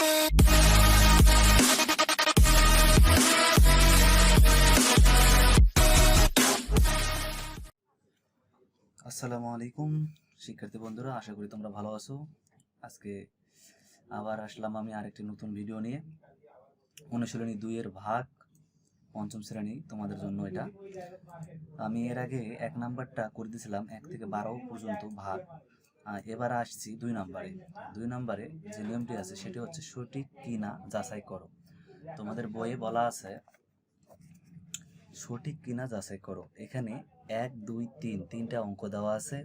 আসসালামু আলাইকুম শিক্ষার্থী বন্ধুরা, আশা করি তোমরা ভালো আছো। আজকে আবার আসলাম আমি আরেকটি নতুন ভিডিও নিয়ে। অনুশীলনী 2 এর ভাগ, পঞ্চম শ্রেণী তোমাদের জন্য এটা। আমি এর আগে 1 নাম্বারটা করে দিয়েছিলাম 1 থেকে 12 পর্যন্ত ভাগ। এবার আসছি 2 নাম্বারে। 2 নাম্বারে যে নিয়মটি আছে সেটি হচ্ছে সঠিক কিনা যাচাই করো। তোমাদের বইয়ে বলা আছে সঠিক কিনা যাচাই করো। এখানে 1 2 3 তিনটা অঙ্ক দেওয়া আছে।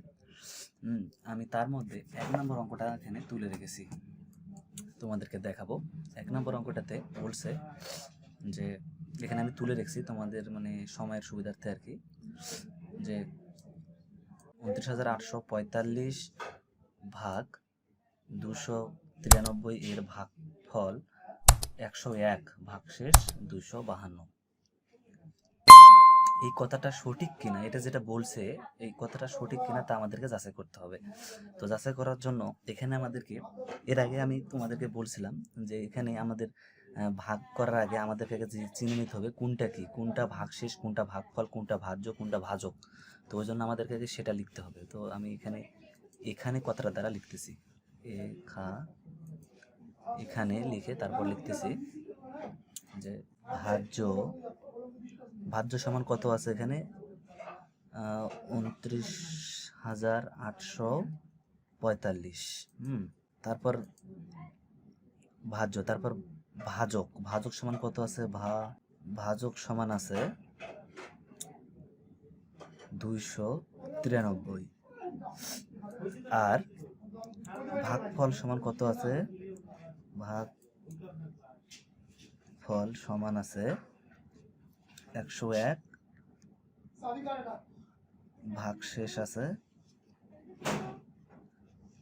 আমি তার মধ্যে 1 নম্বর অঙ্কটা এখানে তুলে রেখেছি, তোমাদেরকে দেখাবো। 1 নম্বর অঙ্কটাতে বলছে যে এখানে আমি তুলে রেখেছি তোমাদের মানে সময়ের সুবিধার্থে আর কি, যে 29,845 ভাগ 293 এর ভাগফল 101 ভাগশেষ 252। এই কথাটা সঠিক কিনা, এটা যেটা বলছে এই কথাটা সঠিক কিনা তা আমাদেরকে যাচাই করতে হবে। তো যাচাই করার জন্য এখানে আমাদেরকে, এর আগে আমি তোমাদেরকে বলছিলাম যে এখানে আমাদের ভাগ করার আগে আমাদেরকে চিনে নিতে হবে কোনটা কি, কোনটা ভাগশেষ, কোনটা ভাগফল, কোনটা ভাজ্য, কোনটা ভাজক। তো ওই জন্য আমাদেরকে সেটা লিখতে হবে। তো আমি এখানে কথাটা দ্বারা লিখতেছি, এখানে লিখে তারপর লিখতেছি যে ভাজ্য সমান কত আছে এখানে 29,845। তারপর ভাজ্য, তারপর ভাজক সমান কত আছে, ভাজক সমান আছে 293। আর ভাগফল সমান কত আছে, ভাগফল সমান আছে 101 ভাগশেষ আছে,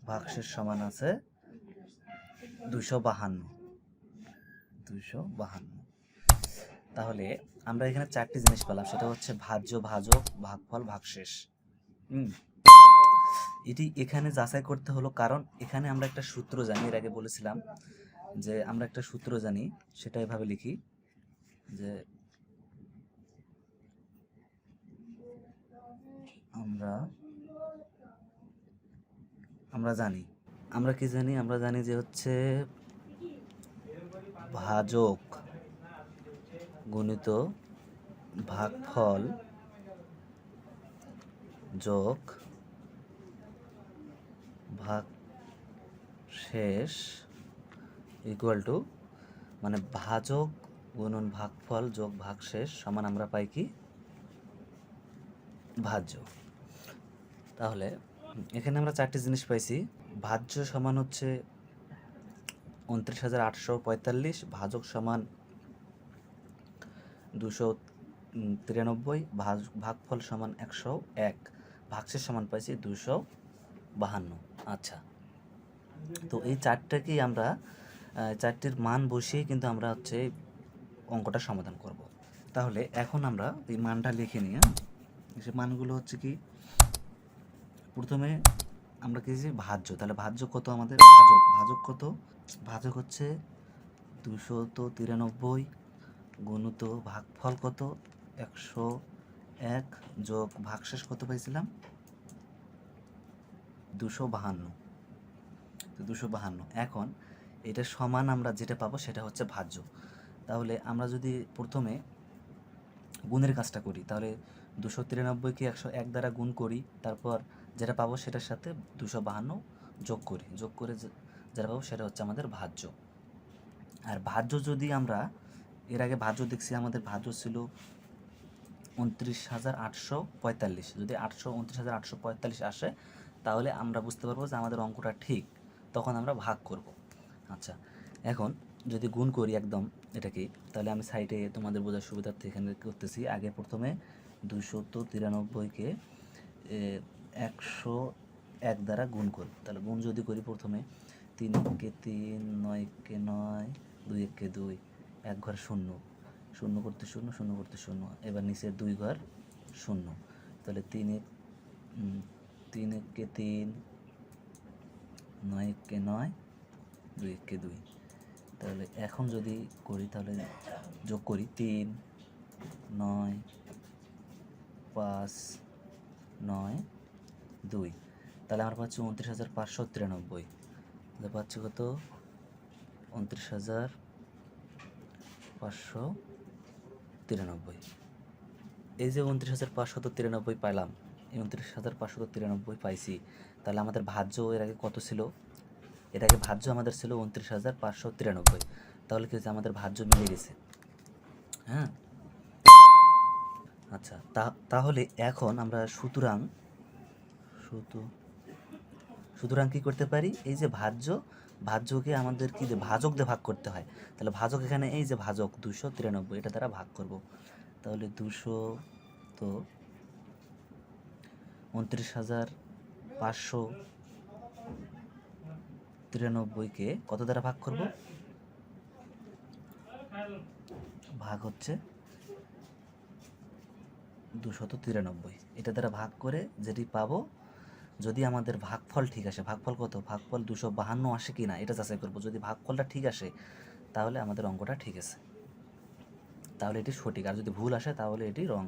ভাগশেষ সমান আছে 252। তাহলে আমরা এখানে 4টি জিনিস পেলাম, সেটা হচ্ছে ভাজ্য, ভাজক, ভাগফল, ভাগশেষ। এটি এখানে যাচাই করতে হলো কারণ এখানে আমরা একটা সূত্র জানি, এর আগে বলেছিলাম যে আমরা একটা সূত্র জানি, সেটা এভাবে লিখি যে আমরা কি জানি, আমরা জানি যে হচ্ছে ভাজক গুণিত ভাগফল যোগ ভাগশেষ ইকুয়াল টু, মানে ভাজক গুণন ভাগফল যোগ ভাগশেষ সমান আমরা পাই কি, ভাজ্য। তাহলে এখানে আমরা 4টি জিনিস পাইছি। ভাজ্য সমান হচ্ছে 29,845, ভাজক সমান 293, ভাগফল সমান 101, ভাগশেষ সমান পাইছি 252। আচ্ছা, তো এই 4টাকেই আমরা 4টির মান বসিয়ে কিন্তু আমরা হচ্ছে অঙ্কটা সমাধান করব। তাহলে এখন আমরা এই মানটা লিখে নিই। সে মানগুলো হচ্ছে কি, প্রথমে আমরা কি যে ভাজ্য, তাহলে ভাজ্য কত আমাদের, ভাজক কত, ভাজক হচ্ছে 293 গুণিত ভাগফল কত 101 যোগ ভাগশেষ কত পাইছিলাম 252। তো 252, এখন এটা সমান আমরা যেটা পাবো সেটা হচ্ছে ভাজ্য। তাহলে আমরা যদি প্রথমে গুণের কাজটা করি, তাহলে 293কে 101 দ্বারা গুণ করি, তারপর যেটা পাবো সেটার সাথে 252 যোগ করে যেটা পাবো সেটা হচ্ছে আমাদের ভাজ্য। আর ভাজ্য যদি আমরা এর আগে ভাজ্য দেখছি, আমাদের ভাজ্য ছিল 29,845। যদি 29,845 আসে তাহলে আমরা বুঝতে পারবো যে আমাদের অঙ্কটা ঠিক, তখন আমরা ভাগ করব। আচ্ছা, এখন যদি গুণ করি একদম এটাকে, তাহলে আমি সাইডে তোমাদের বোঝার সুবিধার্থে এখানে করতেছি। আগে প্রথমে 293কে 101 দ্বারা গুণ করব। তাহলে গুণ যদি করি, প্রথমে 3 × 3, 9 × 9, 2 × 2, 1 ঘর 0, 0 করতে 0, 0 করতে 0, এবার নিচে 2 ঘর 0। তাহলে 3 × 3, 9 × 9, 2 × 2, তাহলে এখন যদি করি তাহলে যোগ করি 3, 9, 5, 9, 2, তাহলে আমরা পাচ্ছি 29,593। তাহলে পাচ্ছি কত? 29,593। এই যে 29,593 পাইলাম, এই 29,593 পাইছি, তাহলে আমাদের ভাজ্য এর আগে কত ছিল? এর আগে ভাজ্য আমাদের ছিল 29,593। তাহলে কি হচ্ছে? আমাদের ভাজ্য মিলে গেছে। হ্যাঁ, আচ্ছা, তাহলে এখন আমরা সুতরাং কি করতে পারি? এই যে ভাজ্যকে আমাদের কি দিয়ে ভাজক দিয়ে ভাগ করতে হয়। তাহলে ভাজক এখানে এই যে ভাজক 293, এটা দ্বারা ভাগ করব। তাহলে 29,593কে কত দ্বারা ভাগ করব? ভাগ হচ্ছে 293, এটা দ্বারা ভাগ করে যেটি পাবো, যদি আমাদের ভাগফল ঠিক আসে, ভাগফল কত? ভাগফল 252 আসে কি না এটা যাচাই করব। যদি ভাগফলটা ঠিক আসে তাহলে আমাদের অঙ্কটা ঠিক আছে, তাহলে এটি সঠিক। আর যদি ভুল আসে তাহলে এটি রং।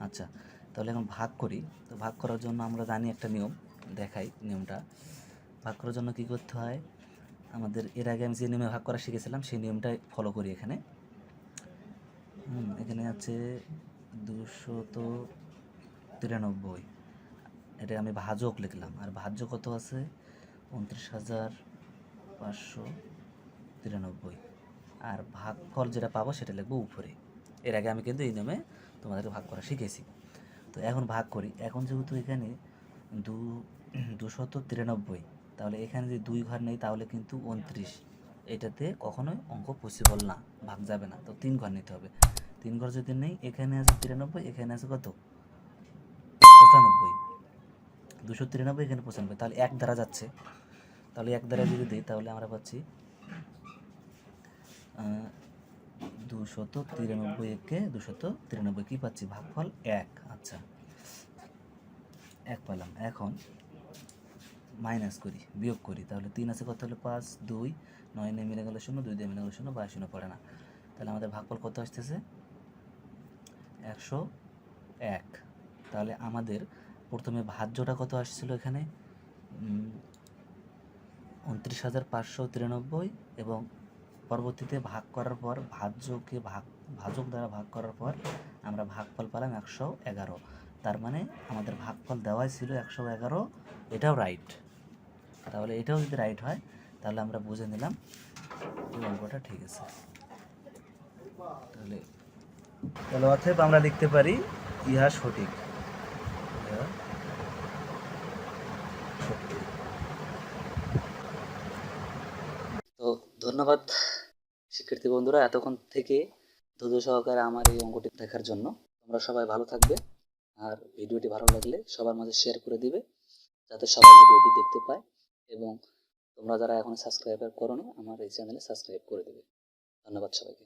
আচ্ছা, তাহলে এখন ভাগ করি। তো ভাগ করার জন্য আমরা জানি একটা নিয়ম, দেখাই নিয়মটা। ভাগ করার জন্য কি করতে হয়? আমাদের এর আগে আমি যে নিয়মে ভাগ করা শিখেছিলাম সেই নিয়মটাই ফলো করি এখানে। এখানে আছে 293, এটা আমি ভাজক লিখলাম। আর ভাজ্য কত আছে? 29,593। আর ভাগফল যেটা পাবো সেটা লিখবো উপরে। এর আগে আমি কিন্তু এই নিয়মে তোমাদেরকে ভাগ করা শিখেছি। তো এখন ভাগ করি। এখন যেহেতু এখানে 293, তাহলে এখানে যদি 2 ঘর নেই তাহলে কিন্তু 29, এটাতে কখনোই অঙ্ক পসিবল না, ভাগ যাবে না। তো 3 ঘর নিতে হবে। 3 ঘর যদি নেই, এখানে আছে 93, এখানে আছে কত? 95। 293, এখানে 95, তাহলে 1 দ্বারা যাচ্ছে। তাহলে 1 দ্বারা যদি দিই তাহলে আমরা পাচ্ছি 293 কে 293 কি পাচ্ছি? ভাগফল 1। আচ্ছা, 1 পেলাম। এখন মাইনাস করি, বিয়োগ করি। তাহলে 3 আছে কত হলো? 5, 2, 9 নিয়ে মিলে গেল 0, 2 দিয়ে মিলে গেল 0, 0 পড়ে না। তাহলে আমাদের ভাগফল কত আসতেছে? 101। তাহলে আমাদের প্রথমে ভাজ্যটা কত আসছিল এখানে? 29,593, এবং পরবর্তীতে ভাগ করার পর ভাজক দ্বারা ভাগ করার পর আমরা ভাগফল পেলাম 111। তার মানে আমাদের ভাগফল দেওয়াই ছিল 111, এটাও রাইট। তাহলে এটাও যদি রাইট হয় তাহলে আমরা বুঝে নিলাম এই অঙ্কটা ঠিক আছে। তাহলে অতএব আমরা লিখতে পারি ইহা সঠিক। তো ধন্যবাদ শিক্ষার্থী বন্ধুরা, এতক্ষণ থেকে ধৈর্য সহকারে আমার এই অঙ্কটি দেখার জন্য। তোমরা সবাই ভালো থাকবে, আর ভিডিওটি ভালো লাগলে সবার মাঝে শেয়ার করে দিবে, যাতে সবাই ভিডিওটি দেখতে পায়। এবং তোমরা যারা এখন সাবস্ক্রাইব করোনি, আমার এই চ্যানেলে সাবস্ক্রাইব করে দেবে। ধন্যবাদ সবাইকে।